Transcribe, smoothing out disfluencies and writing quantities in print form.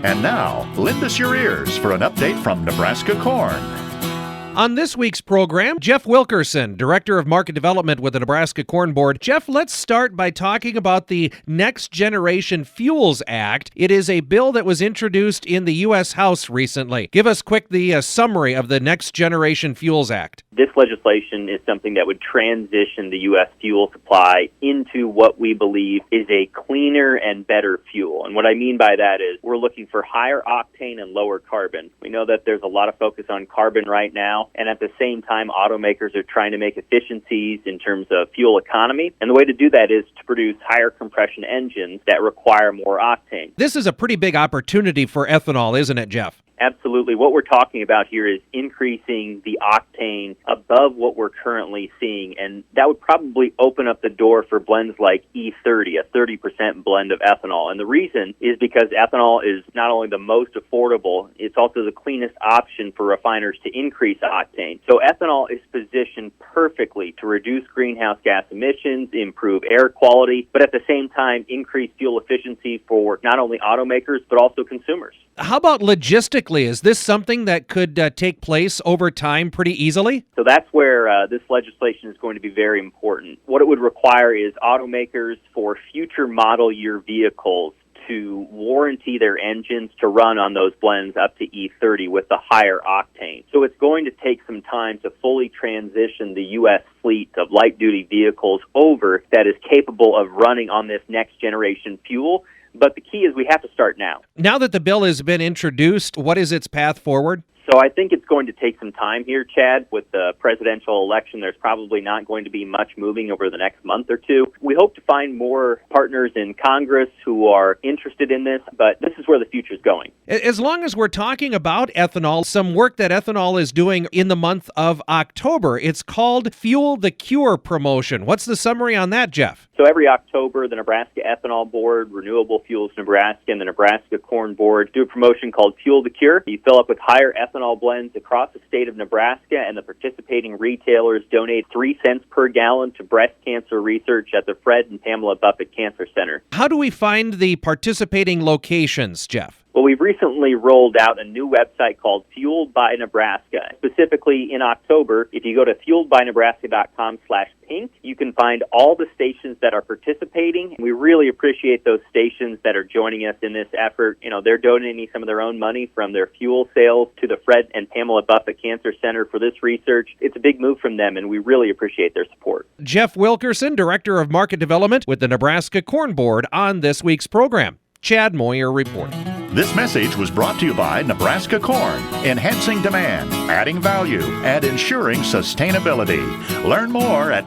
And now, lend us your ears for an update from Nebraska Corn. On this week's program, Jeff Wilkerson, Director of Market Development with the Nebraska Corn Board. Jeff, let's start by talking about the Next Generation Fuels Act. It is a bill that was introduced in the U.S. House recently. Give us quick the summary of the Next Generation Fuels Act. This legislation is something that would transition the U.S. fuel supply into what we believe is a cleaner and better fuel. And what I mean by that is we're looking for higher octane and lower carbon. We know that there's a lot of focus on carbon right now, and at the same time, automakers are trying to make efficiencies in terms of fuel economy. And the way to do that is to produce higher compression engines that require more octane. This is a pretty big opportunity for ethanol, isn't it, Jeff? Absolutely. What we're talking about here is increasing the octane above what we're currently seeing, and that would probably open up the door for blends like E30, a 30% blend of ethanol. And the reason is because ethanol is not only the most affordable, it's also the cleanest option for refiners to increase octane. So ethanol is positioned perfectly to reduce greenhouse gas emissions, improve air quality, but at the same time increase fuel efficiency for not only automakers but also consumers. How about logistically? Is this something that could take place over time pretty easily? So that's where this legislation is going to be very important. What it would require is automakers for future model year vehicles to warranty their engines to run on those blends up to E30 with the higher octane. So it's going to take some time to fully transition the U.S. fleet of light-duty vehicles over that is capable of running on this next generation fuel. But the key is we have to start now. Now that the bill has been introduced, what is its path forward? So I think it's going to take some time here, Chad. With the presidential election, there's probably not going to be much moving over the next month or two. We hope to find more partners in Congress who are interested in this, but this is where the future is going. As long as we're talking about ethanol, some work that ethanol is doing in the month of October, it's called Fuel the Cure promotion. What's the summary on that, Jeff? So every October, the Nebraska Ethanol Board, Renewable Fuels Nebraska, and the Nebraska Corn Board do a promotion called Fuel the Cure. You fill up with higher ethanol blends across the state of Nebraska, and the participating retailers donate 3 cents per gallon to breast cancer research at the Fred and Pamela Buffett Cancer Center. How do we find the participating locations, Jeff? Well, we've recently rolled out a new website called Fueled by Nebraska. Specifically in October, if you go to fueledbynebraska.com/pink, you can find all the stations that are participating. We really appreciate those stations that are joining us in this effort. You know, they're donating some of their own money from their fuel sales to the Fred and Pamela Buffett Cancer Center for this research. It's a big move from them, and we really appreciate their support. Jeff Wilkerson, Director of Market Development with the Nebraska Corn Board, on this week's program. Chad Moyer reporting. This message was brought to you by Nebraska Corn, enhancing demand, adding value, and ensuring sustainability. Learn more at